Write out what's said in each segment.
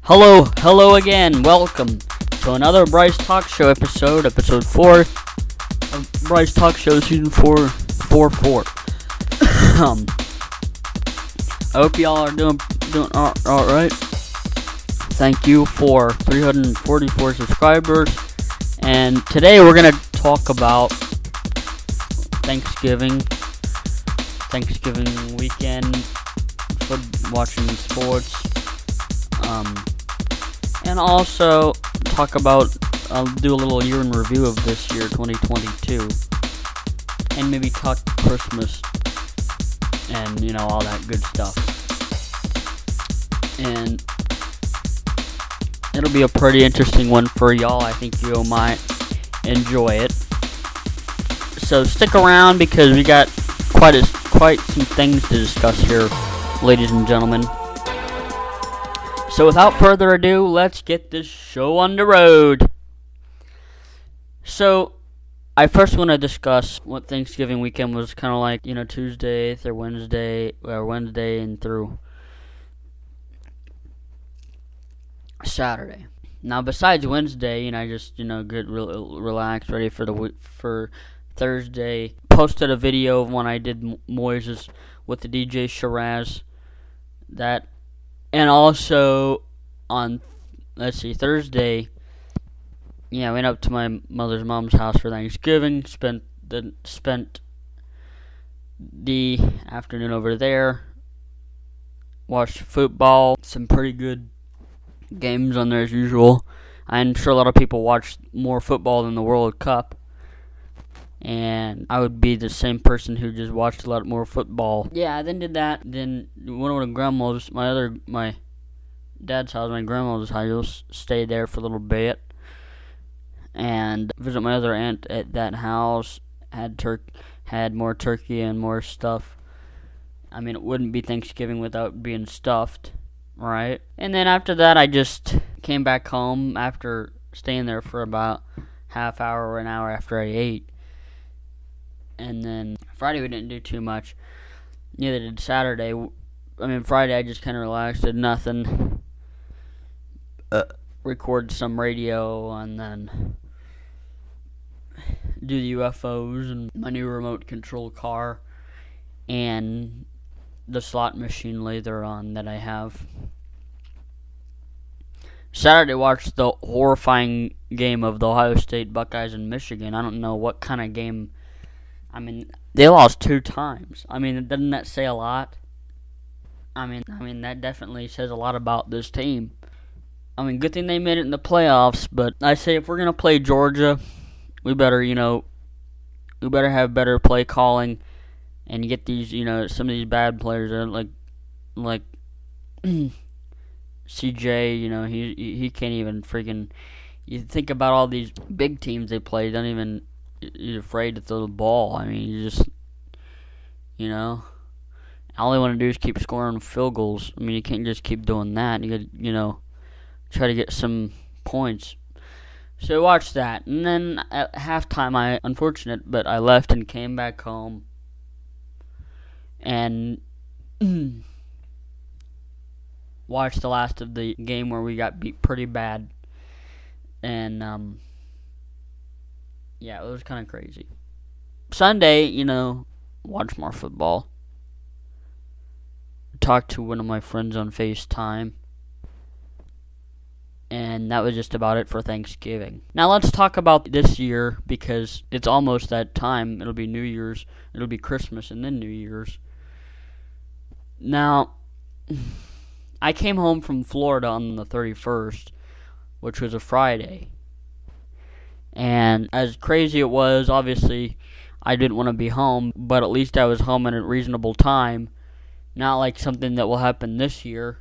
Hello again. Welcome to another Bryce Talk Show episode 4 of Bryce Talk Show Season 4, 4. I hope y'all are doing all right. Thank you for 344 subscribers. And today we're gonna talk about Thanksgiving weekend, watching sports, and also I'll do a little year in review of this year, 2022, and maybe talk Christmas and all that good stuff. And it'll be a pretty interesting one for y'all. I think you might enjoy it. So stick around because we got quite some things to discuss here, ladies and gentlemen. So without further ado, let's get this show on the road. So I first want to discuss what Thanksgiving weekend was kind of like, Tuesday through Wednesday, or Wednesday and through Saturday. Now, besides Wednesday, I just, get relaxed, ready for Thursday. Posted a video of when I did Moises with the DJ Shiraz. And also on, Thursday, went up to my mom's house for Thanksgiving. Spent the afternoon over there. Watched football. Some pretty good games on there as usual. I'm sure a lot of people watch more football than the World Cup. And I would be the same person who just watched a lot more football. Yeah, I then did that. Then went over to grandma's, my dad's house, my grandma's house. Stayed there for a little bit. And visit my other aunt at that house. Had more turkey and more stuff. I mean, it wouldn't be Thanksgiving without being stuffed, right? And then after that, I just came back home after staying there for about half hour or an hour after I ate. And then Friday we didn't do too much. Neither did Saturday. Friday I just kind of relaxed, did nothing. Record some radio and then do the UFOs and my new remote control car and the slot machine later on that I have. Saturday watched the horrifying game of the Ohio State Buckeyes and Michigan. I don't know what kind of game. They lost 2 times. Doesn't that say a lot? That definitely says a lot about this team. Good thing they made it in the playoffs, but I say if we're going to play Georgia, we better have better play calling and get these, some of these bad players, like CJ, he can't even freaking, you think about all these big teams they play, he's afraid to throw the ball. You just, all they want to do is keep scoring field goals. You can't just keep doing that. You got, try to get some points. So I watched that. And then at halftime, unfortunate, but I left and came back home. And watched the last of the game where we got beat pretty bad. And, yeah, it was kind of crazy. Sunday, watch more football. Talked to one of my friends on FaceTime. And that was just about it for Thanksgiving. Now let's talk about this year because it's almost that time. It'll be New Year's, it'll be Christmas, and then New Year's. Now, I came home from Florida on the 31st, which was a Friday. And as crazy it was, obviously, I didn't want to be home, but at least I was home at a reasonable time. Not like something that will happen this year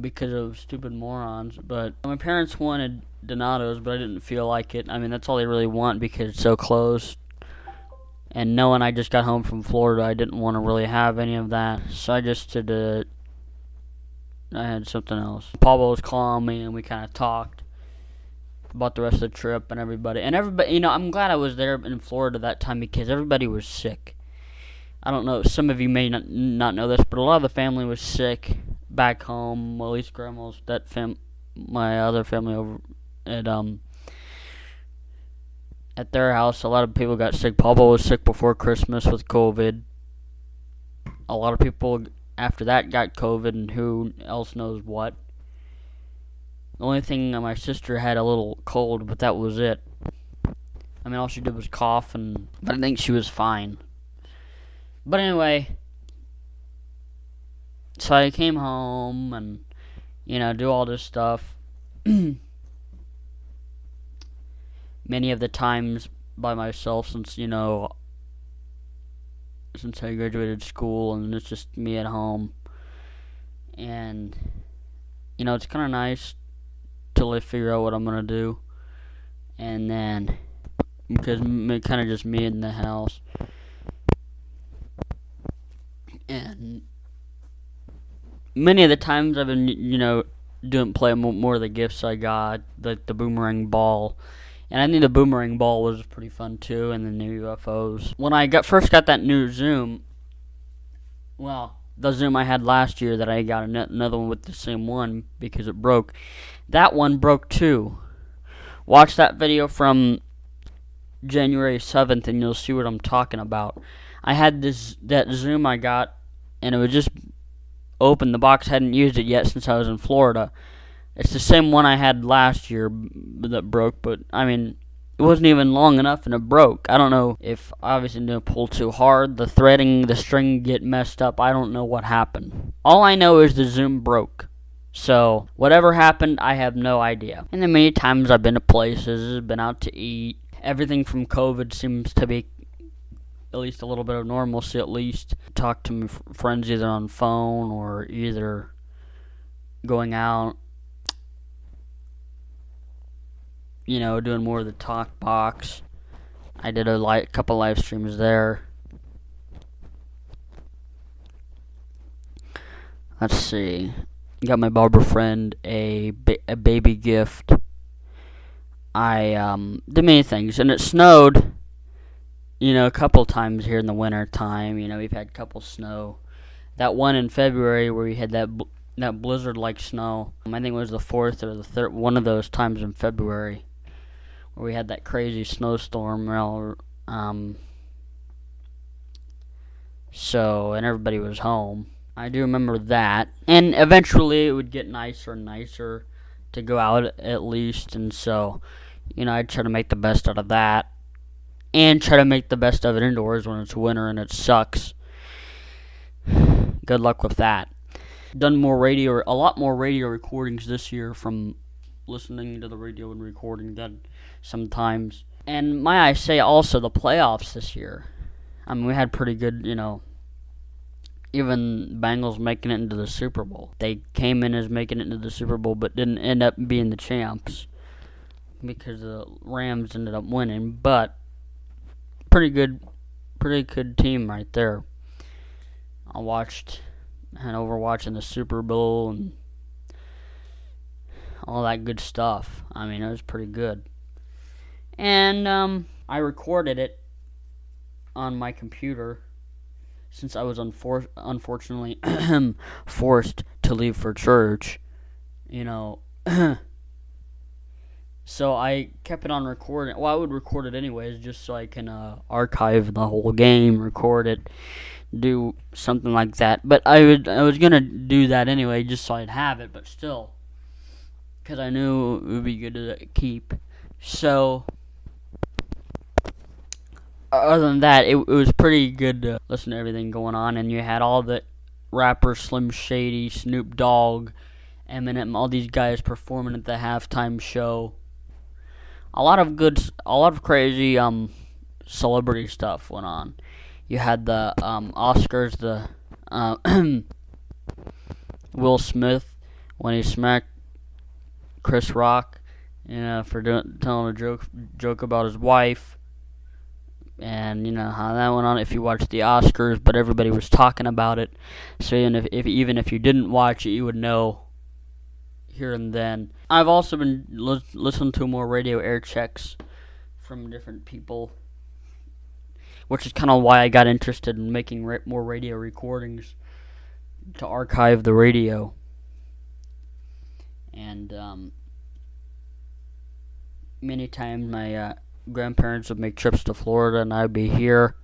because of stupid morons. But my parents wanted Donato's, but I didn't feel like it. That's all they really want because it's so close. And knowing I just got home from Florida, I didn't want to really have any of that. So I just did I had something else. Pablo was calling me, and we kind of talked about the rest of the trip and everybody. And everybody, I'm glad I was there in Florida that time because everybody was sick. I don't know, some of you may not know this, but a lot of the family was sick back home, at least grandma's my other family over at their house, a lot of people got sick. Papa was sick before Christmas with COVID. A lot of people after that got COVID, and who else knows what. The only thing, my sister had a little cold, but that was it. I mean, all she did was cough, but I think she was fine. But anyway, so I came home and, do all this stuff. Many of the times by myself since I graduated school, and it's just me at home. And, it's kind of nice till I figure out what I'm going to do. And then, because it's kind of just me in the house. And many of the times I've been, playing more of the gifts I got, like the boomerang ball. And I think the boomerang ball was pretty fun too, and the new UFOs. When I first got that new Zoom, the Zoom I had last year that I got another one with the same one because it broke. That one broke too. Watch that video from January 7th and you'll see what I'm talking about. I had that Zoom I got, and it was just open. The box, hadn't used it yet since I was in Florida. It's the same one I had last year that broke, but, it wasn't even long enough and it broke. I don't know if obviously didn't pull too hard, the threading, the string get messed up. I don't know what happened. All I know is the Zoom broke. So, whatever happened, I have no idea. And then many times I've been to places, been out to eat. Everything from COVID seems to be at least a little bit of normalcy, at least. Talk to my friends either on phone or either going out. Doing more of the talk box. I did a couple live streams there. Let's see. Got my barber friend a baby gift. I did many things, and it snowed. A couple times here in the winter time. We've had a couple snow. That one in February where we had that blizzard-like snow. I think it was the 4th or the 3rd, one of those times in February, where we had that crazy snowstorm. And everybody was home. I do remember that. And eventually it would get nicer and nicer to go out at least. And so, I'd try to make the best out of that. And try to make the best of it indoors when it's winter and it sucks. Good luck with that. Done a lot more radio recordings this year from listening to the radio and recording that sometimes. And might I say also the playoffs this year. We had pretty good, even Bengals making it into the Super Bowl. They came in as making it into the Super Bowl but didn't end up being the champs because the Rams ended up winning. But pretty good team right there. Had over watching the Super Bowl and all that good stuff. It was pretty good. And I recorded it on my computer since I was unfortunately forced to leave for church. So I kept it on recording. Well, I would record it anyways just so I can archive the whole game, record it, do something like that. But I was going to do that anyway just so I'd have it, but still, because I knew it would be good to keep. So, other than that, it was pretty good to listen to everything going on. And you had all the rappers, Slim Shady, Snoop Dogg, Eminem, all these guys performing at the halftime show. A lot of crazy celebrity stuff went on. You had the Oscars, the Will Smith when he smacked Chris Rock, for telling a joke about his wife, and how that went on. If you watched the Oscars, but everybody was talking about it, so even if you didn't watch it, you would know here and then. I've also been listening to more radio air checks from different people, which is kind of why I got interested in making more radio recordings to archive the radio. and many times my grandparents would make trips to Florida, and I'd be here,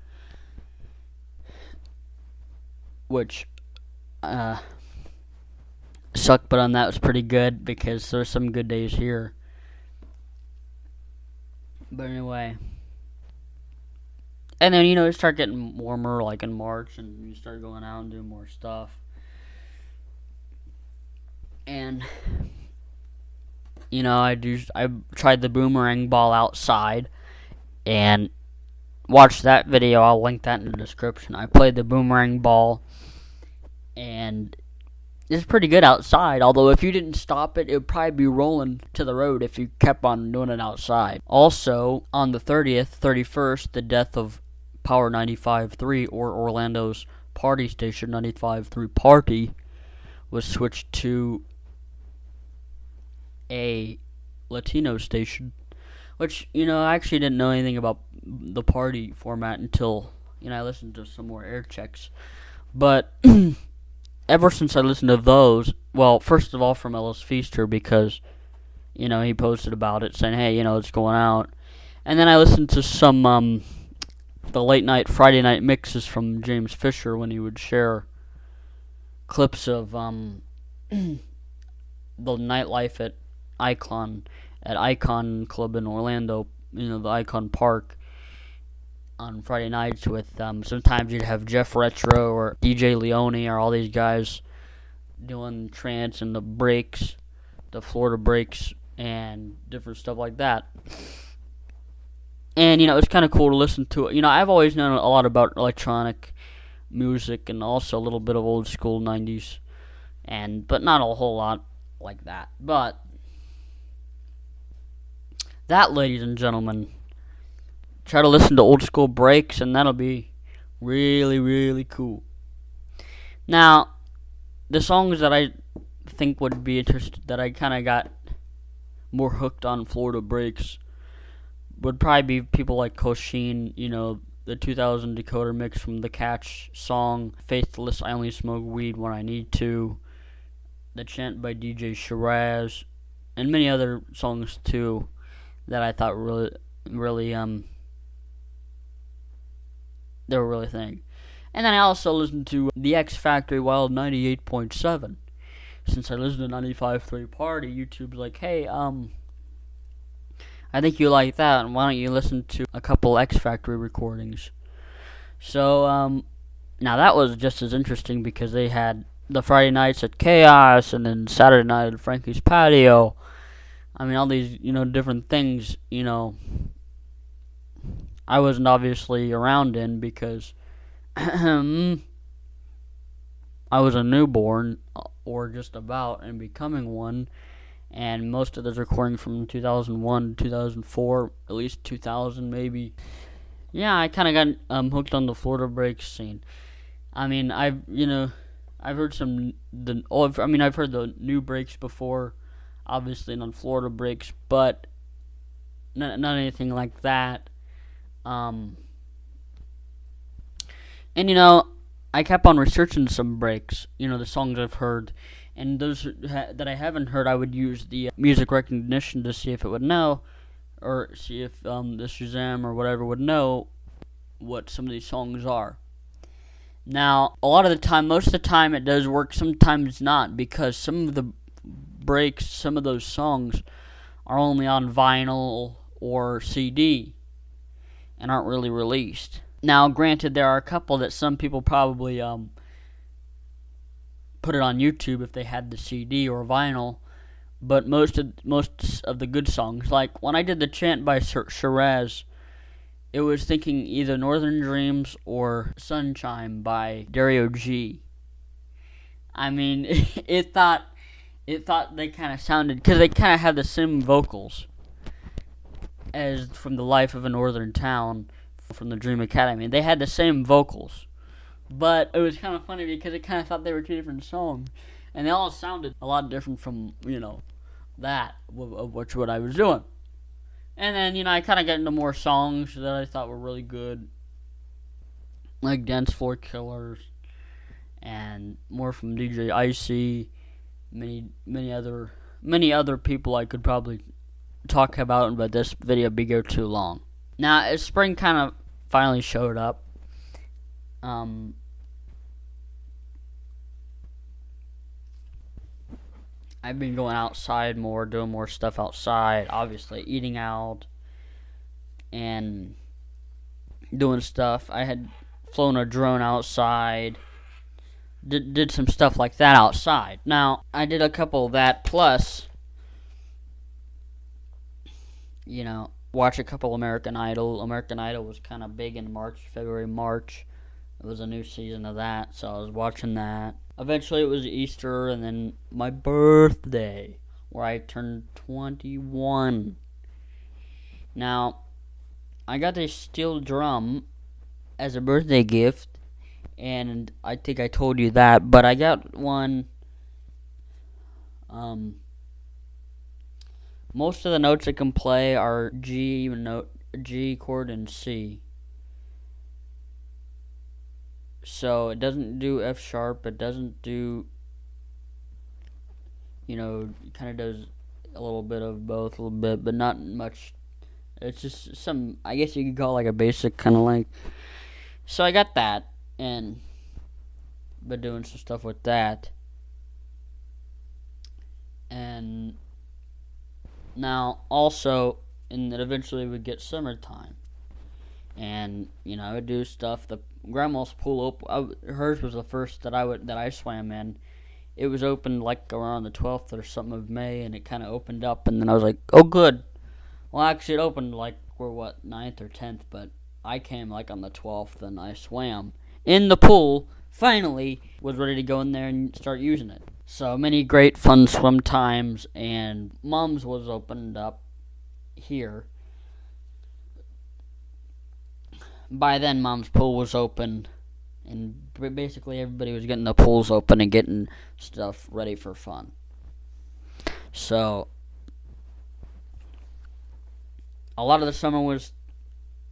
which sucked, but on that was pretty good because there's some good days here. But anyway, and then it start getting warmer, like in March, and you start going out and doing more stuff. And I tried the boomerang ball outside, and watch that video. I'll link that in the description. I played the boomerang ball, and it's pretty good outside. Although if you didn't stop it, it would probably be rolling to the road if you kept on doing it outside. Also, on the 30th, 31st, the death of Power 95.3, or Orlando's party station, 95.3 Party, was switched to a Latino station, which, I actually didn't know anything about the party format until, I listened to some more air checks. But ever since I listened to those, well, first of all from Ellis Feaster, because, he posted about it saying, hey, it's going out. And then I listened to some, the late night, Friday night mixes from James Fisher when he would share clips of, the nightlife at Icon Club in Orlando, the Icon Park, on Friday nights with, sometimes you'd have Jeff Retro or DJ Leone or all these guys doing trance and the breaks, the Florida breaks, and different stuff like that. And, it's kind of cool to listen to it. I've always known a lot about electronic music and also a little bit of old school 90s, but not a whole lot like that. But that, ladies and gentlemen, try to listen to old school breaks, and that'll be really, really cool. Now, the songs that I think would be interesting, that I kind of got more hooked on Florida breaks, would probably be people like Koshin, the 2000 decoder mix from the Catch song, Faithless, I Only Smoke Weed When I Need To, the chant by DJ Shiraz, and many other songs too that I thought really, they were really thing. And then I also listened to the X Factory Wild 98.7. Since I listened to 95.3 Party, YouTube's like, hey, I think you like that, and why don't you listen to a couple X Factory recordings? So, now that was just as interesting because they had the Friday nights at Chaos, and then Saturday night at Frankie's Patio. I mean, all these, different things, I wasn't obviously around in because I was a newborn, or just about, and becoming one, and most of those recordings from 2001 to 2004, at least 2000 maybe. Yeah, I kind of got hooked on the Florida breaks scene. I mean, I've heard I've heard the new breaks before, obviously not Florida breaks, but not anything like that. And I kept on researching some breaks, the songs I've heard, and those that I haven't heard, I would use the music recognition to see if it would know, or see if the Shazam or whatever would know what some of these songs are. Now, most of the time it does work, sometimes not, because some of the breaks, some of those songs are only on vinyl or CD and aren't really released. Now, granted, there are a couple that some people probably put it on YouTube if they had the CD or vinyl, but most of the good songs, like when I did the chant by Shiraz, it was thinking either Northern Dreams or Sunshine by Dario G. I mean, it thought they kind of sounded, because they kind of have the same vocals as from The Life of a Northern Town from the Dream Academy. They had the same vocals, but it was kind of funny because it kind of thought they were two different songs, and they all sounded a lot different from that of what I was doing. And then I kind of got into more songs that I thought were really good, like Dance Floor Killers, and more from DJ Icy, many other many other people I could probably talk about, but this video would go too long. Now, as spring kind of finally showed up, I've been going outside more, doing more stuff outside, obviously eating out and doing stuff. I had flown a drone outside, did some stuff like that outside. Now, I did a couple of that, plus, watch a couple American Idol. American Idol was kind of big in February, March. It was a new season of that, so I was watching that. Eventually, it was Easter, and then my birthday, where I turned 21. Now, I got this steel drum as a birthday gift, and I think I told you that, but I got one. Most of the notes it can play are G chord, and C. So it doesn't do F sharp. It doesn't do, it kind of does a little bit of both, a little bit, but not much. It's just some, I guess you could call it like a basic kind of like. So I got that, and been doing some stuff with that. And now also, and then eventually we get summertime. And, I would do stuff. The grandma's pool, hers was the first that I swam in. It was opened like around the 12th or something of May, and it kind of opened up, and then I was like, oh, good. Well, actually, it opened like, 9th or 10th, but I came like on the 12th, and I swam in the pool, finally, was ready to go in there and start using it. So, many great fun swim times, and Mom's was opened up here. By then, Mom's pool was open, and basically everybody was getting the pools open and getting stuff ready for fun. So, a lot of the summer was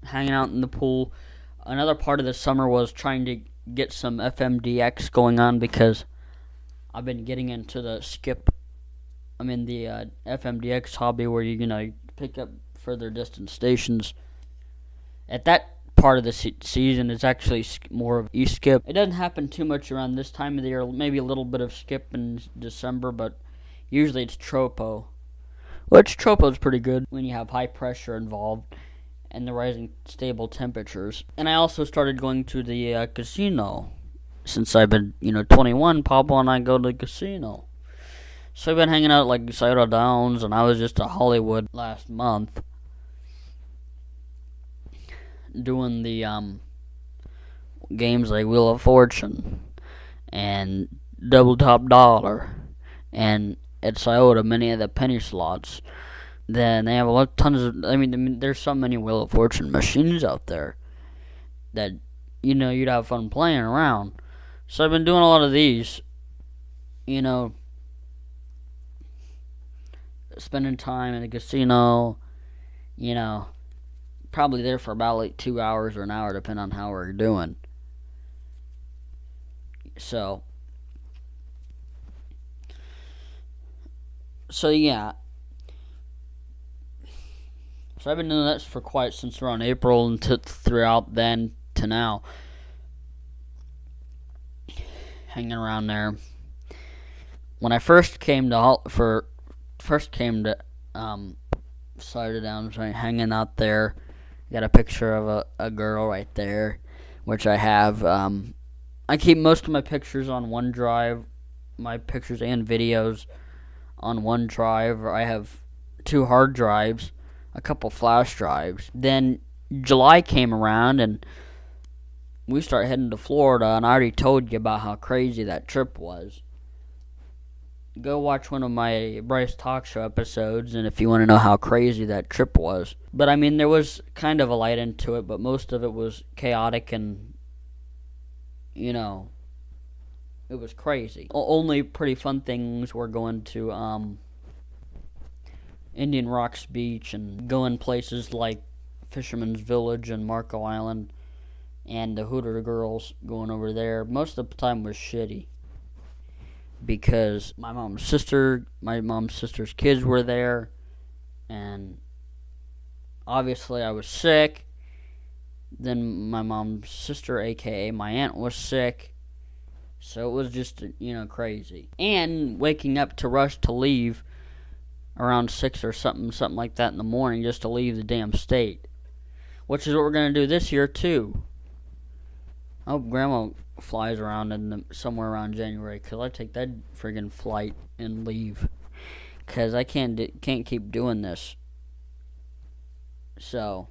hanging out in the pool. Another part of the summer was trying to get some FMDX going on, because I've been getting into the FMDX hobby, where you pick up further distance stations. At that part of the season, it's actually more of e-skip. It doesn't happen too much around this time of the year. Maybe a little bit of skip in December, but usually it's tropo. Which tropo is pretty good when you have high pressure involved and the rising stable temperatures. And I also started going to the casino. Since I've been, 21, Pablo and I go to the casino. So I've been hanging out like Scioto Downs, and I was just to Hollywood last month, doing the games like Wheel of Fortune and Double Top Dollar, and at Scioto, many of the penny slots. Then they have tons of. There's so many Wheel of Fortune machines out there that you'd have fun playing around. So I've been doing a lot of these, spending time in the casino, probably there for about like 2 hours or an hour, depending on how we're doing. So yeah. So I've been doing that for quite since around April and throughout then to now. Hanging around there. When I first came to Scioto Downs, hanging out there, got a picture of a girl right there, which I have. I keep most of my pictures on OneDrive, my pictures and videos on OneDrive. I have 2 hard drives, a couple flash drives. Then July came around, and we started heading to Florida, and I already told you about how crazy that trip was. Go watch one of my Bryce talk show episodes, and if you want to know how crazy that trip was. But there was kind of a light into it, but most of it was chaotic, and it was crazy. Only pretty fun things were going to Indian Rocks Beach and going places like Fisherman's Village and Marco Island. And the Hooter girls going over there, most of the time was shitty. because my mom's sister's kids were there, and obviously I was sick. Then my mom's sister, aka my aunt, was sick. So it was just, crazy. And waking up to rush to leave around 6 or something like that in the morning just to leave the damn state. Which is what we're going to do this year, too. I hope Grandma flies around somewhere around January, because I take that friggin' flight and leave. Because I can't keep doing this. So,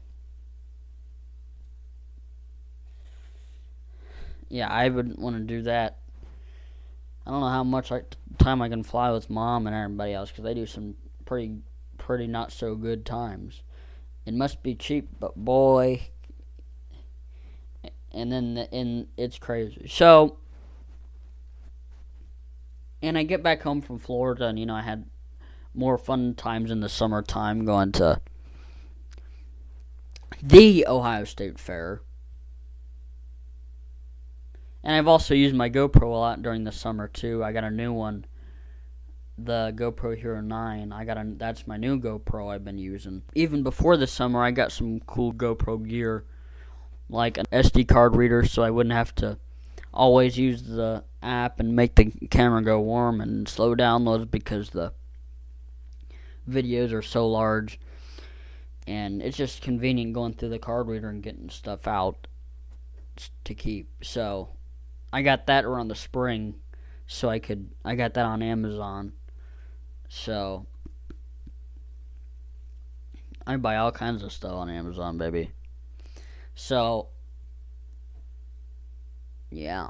yeah, I would want to do that. I don't know how much time I can fly with Mom and everybody else, because they do some pretty not so good times. It must be cheap, but boy, and it's crazy. So, and I get back home from Florida, and I had more fun times in the summertime going to the Ohio State Fair. And I've also used my GoPro a lot during the summer too. I got a new one, the GoPro Hero 9. That's my new GoPro I've been using. Even before the summer, I got some cool GoPro gear, like an SD card reader, so I wouldn't have to always use the app and make the camera go warm and slow downloads because the videos are so large. And it's just convenient going through the card reader and getting stuff out to keep. So I got that around the spring, so I got that on Amazon. So I buy all kinds of stuff on Amazon, baby. So yeah.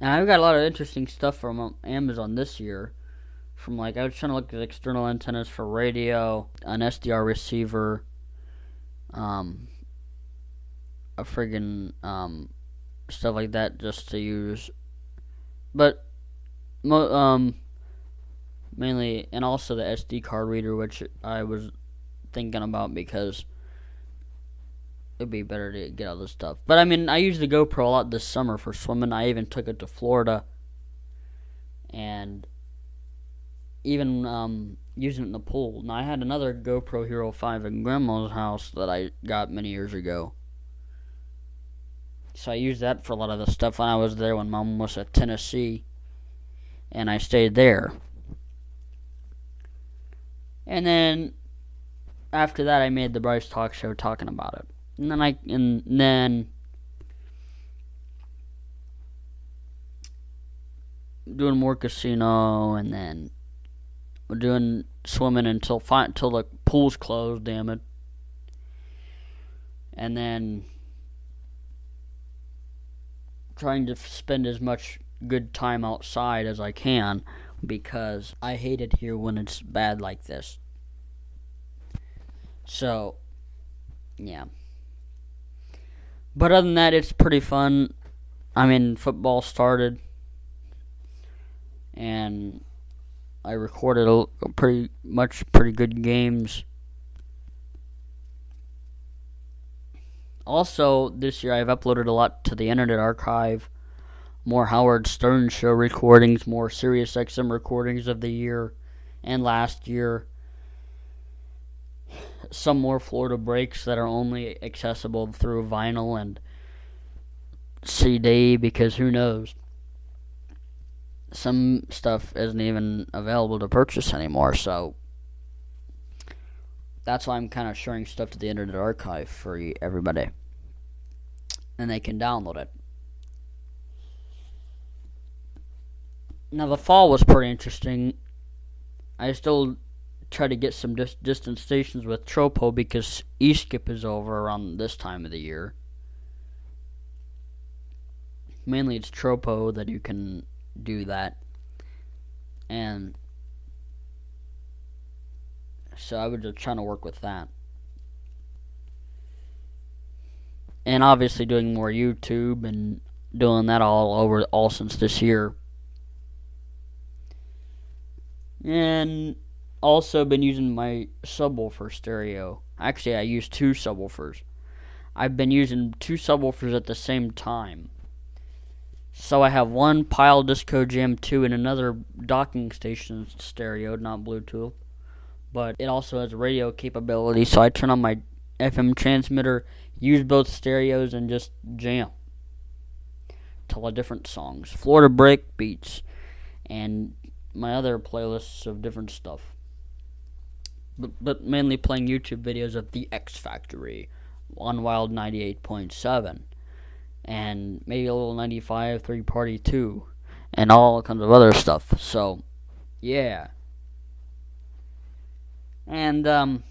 And I've got a lot of interesting stuff from Amazon this year. I was trying to look at external antennas for radio, an SDR receiver, a friggin' stuff like that just to use. But mainly, and also the SD card reader, which I was thinking about because it'd be better to get all this stuff. But I used the GoPro a lot this summer for swimming. I even took it to Florida, and even using it in the pool. Now, I had another GoPro Hero 5 in Grandma's house that I got many years ago. So I used that for a lot of the stuff when I was there when Mom was at Tennessee. And I stayed there. And then, after that, I made the Bryce Talk Show talking about it. And then doing more casino, and then doing swimming until the pool's closed, damn it. And then trying to spend as much good time outside as I can, because I hate it here when it's bad like this. So, yeah. But other than that, it's pretty fun. Football started, and I recorded pretty good games. Also, this year I've uploaded a lot to the Internet Archive. More Howard Stern Show recordings, more Sirius XM recordings of the year and last year. Some more Florida breaks that are only accessible through vinyl and CD, because who knows? Some stuff isn't even available to purchase anymore, so that's why I'm kind of sharing stuff to the Internet Archive for everybody, and they can download it. Now, the fall was pretty interesting. I still try to get some distant stations with Tropo, because E-Skip is over around this time of the year. Mainly it's Tropo that you can do that. And so I was just trying to work with that. And obviously doing more YouTube and doing that all since this year. And also been using my subwoofer stereo. Actually, I use two subwoofers. I've been using two subwoofers at the same time. So I have one Pile Disco Jam 2 and another docking station stereo, not Bluetooth. But it also has radio capability, so I turn on my FM transmitter, use both stereos, and just jam to all different songs. Florida break beats, and my other playlists of different stuff. But mainly playing YouTube videos of The X Factory on Wild 98.7. And maybe a little 95 3 Party 2. And all kinds of other stuff. So, yeah. And I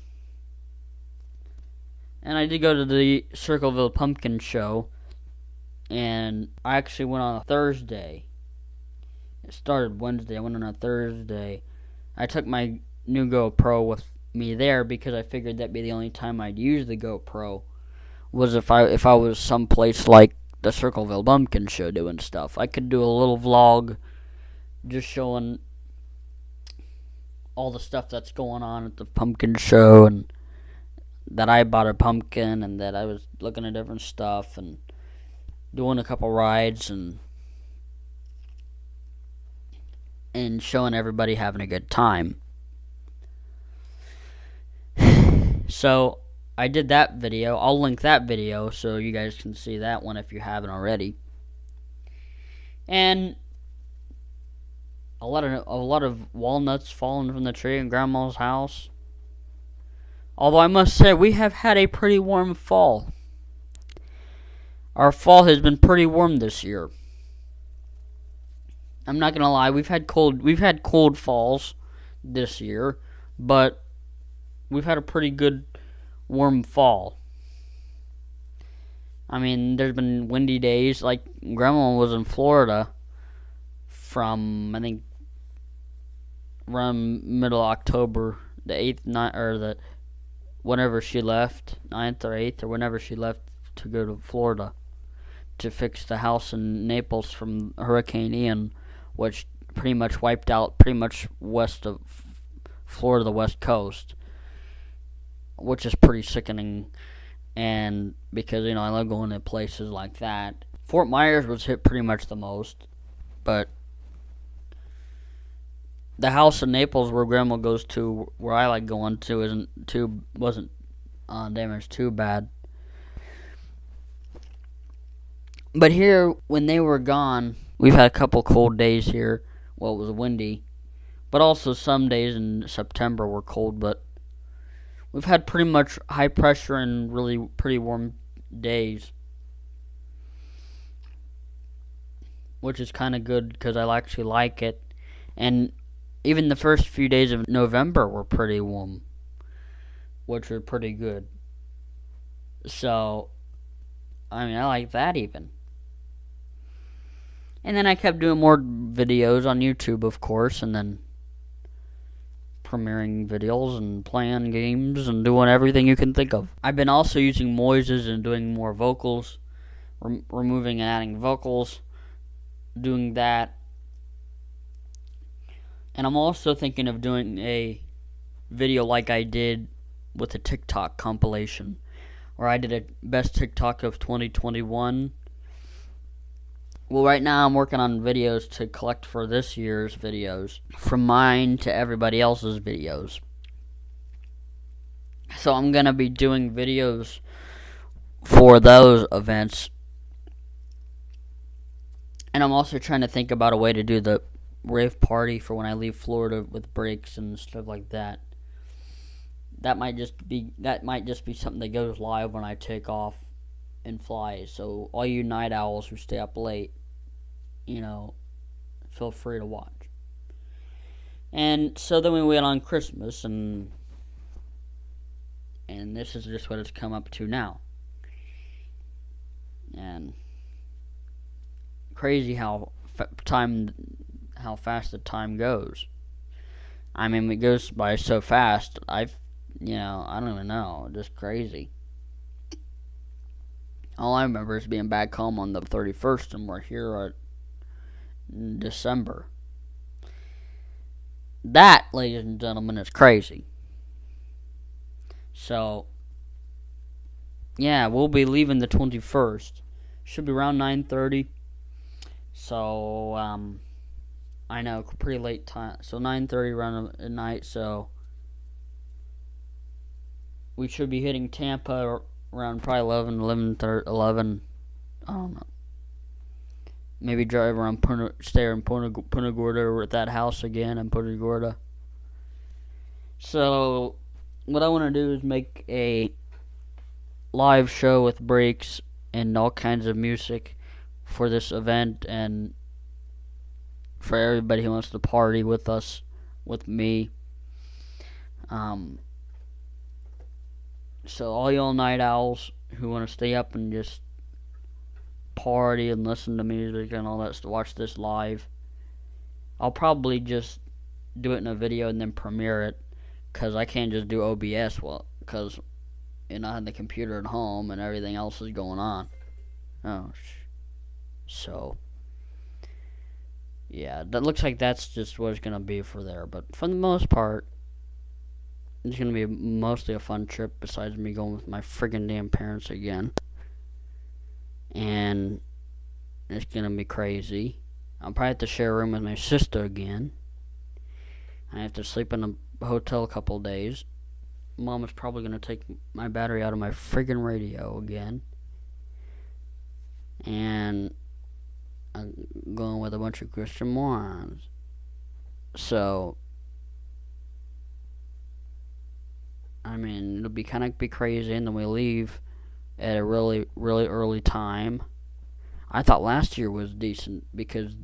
did go to the Circleville Pumpkin Show. And I actually went on a Thursday. It started Wednesday. I went on a Thursday. I took my new GoPro with me there because I figured that'd be the only time I'd use the GoPro was if I was someplace like the Circleville Pumpkin Show doing stuff. I could do a little vlog just showing all the stuff that's going on at the pumpkin show, and that I bought a pumpkin, and that I was looking at different stuff and doing a couple rides and showing everybody having a good time. So I did that video. I'll link that video so you guys can see that one if you haven't already. And a lot of walnuts falling from the tree in Grandma's house. Although I must say we have had a pretty warm fall. Our fall has been pretty warm this year. I'm not gonna lie, we've had cold falls this year, but we've had a pretty good warm fall. I mean, there's been windy days. Like, Grandma was in Florida from, I think, around middle October, the 8th, whenever she left, 9th or 8th, or whenever she left to go to Florida to fix the house in Naples from Hurricane Ian, which pretty much wiped out pretty much west of Florida, the west coast, which is pretty sickening. And because, I love going to places like that. Fort Myers was hit pretty much the most, but the house in Naples where Grandma goes to, where I like going to, wasn't damaged too bad. But here, when they were gone, we've had a couple cold days here. Well, it was windy, but also some days in September were cold. But we've had pretty much high pressure and really pretty warm days, which is kind of good because I actually like it. And even the first few days of November were pretty warm, which were pretty good. So, I mean, I like that even. And then I kept doing more videos on YouTube, of course, and then premiering videos and playing games and doing everything you can think of. I've been also using Moises and doing more vocals, removing and adding vocals, doing that. And I'm also thinking of doing a video like I did with a TikTok compilation, where I did a best TikTok of 2021. Well, right now I'm working on videos to collect for this year's videos, from mine to everybody else's videos. So I'm going to be doing videos for those events. And I'm also trying to think about a way to do the rave party for when I leave Florida with breaks and stuff like that. That might just be something that goes live when I take off and fly. So all you night owls who stay up late, feel free to watch. And so then we went on Christmas, and this is just what it's come up to now. And crazy how fast the time goes. I mean, it goes by so fast. I don't even know. Just crazy. All I remember is being back home on the 31st, and we're here in December. That, ladies and gentlemen, is crazy. So, yeah, we'll be leaving the 21st. Should be around 9:30. So, I know, pretty late time. So 9:30 around at night. So we should be hitting Tampa around probably 11. I don't know. Maybe drive around stay in Punta Gorda or at that house again in Punta Gorda. So what I want to do is make a live show with breaks and all kinds of music for this event, and for everybody who wants to party with us, with me. So all y'all night owls who want to stay up and just party and listen to music and all that stuff, watch this live. I'll probably just do it in a video and then premiere it, because I can't just do OBS, because I have the computer at home and everything else is going on. So yeah, that looks like that's just what it's gonna be for there. But for the most part, it's gonna be mostly a fun trip, besides me going with my friggin' damn parents again. And it's gonna be crazy. I'll probably have to share a room with my sister again. I have to sleep in a hotel a couple days. Mom is probably gonna take my battery out of my friggin' radio again. And I'm going with a bunch of Christian morons. So, I mean, it'll be kind of crazy, and then we leave at a really, really early time. I thought last year was decent, because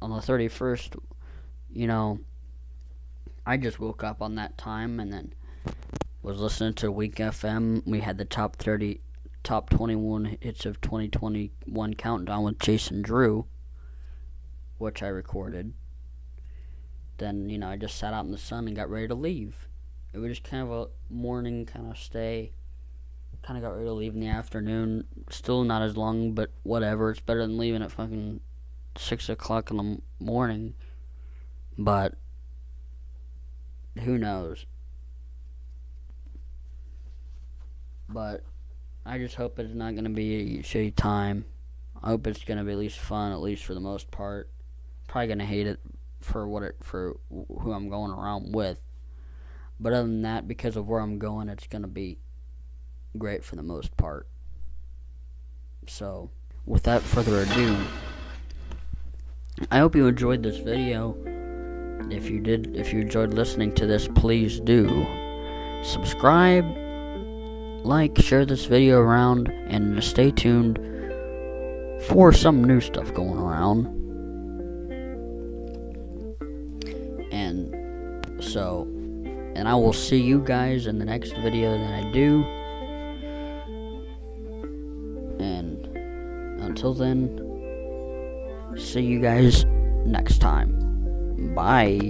on the 31st, I just woke up on that time and then was listening to Week FM. We had the top 21 hits of 2021 countdown with Jason Drew, which I recorded. Then, I just sat out in the sun and got ready to leave. It was just kind of a morning kind of stay. Kind of got ready to leave in the afternoon. Still not as long, but whatever. It's better than leaving at fucking 6 o'clock in the morning. But who knows? But I just hope it's not going to be a shitty time. I hope it's going to be at least fun, at least for the most part. Probably going to hate it for who I'm going around with. But other than that, because of where I'm going, it's going to be great for the most part. So, without further ado, I hope you enjoyed this video. If you enjoyed listening to this, please do subscribe, like, share this video around, and stay tuned for some new stuff going around. And I will see you guys in the next video that I do. And until then, see you guys next time. Bye.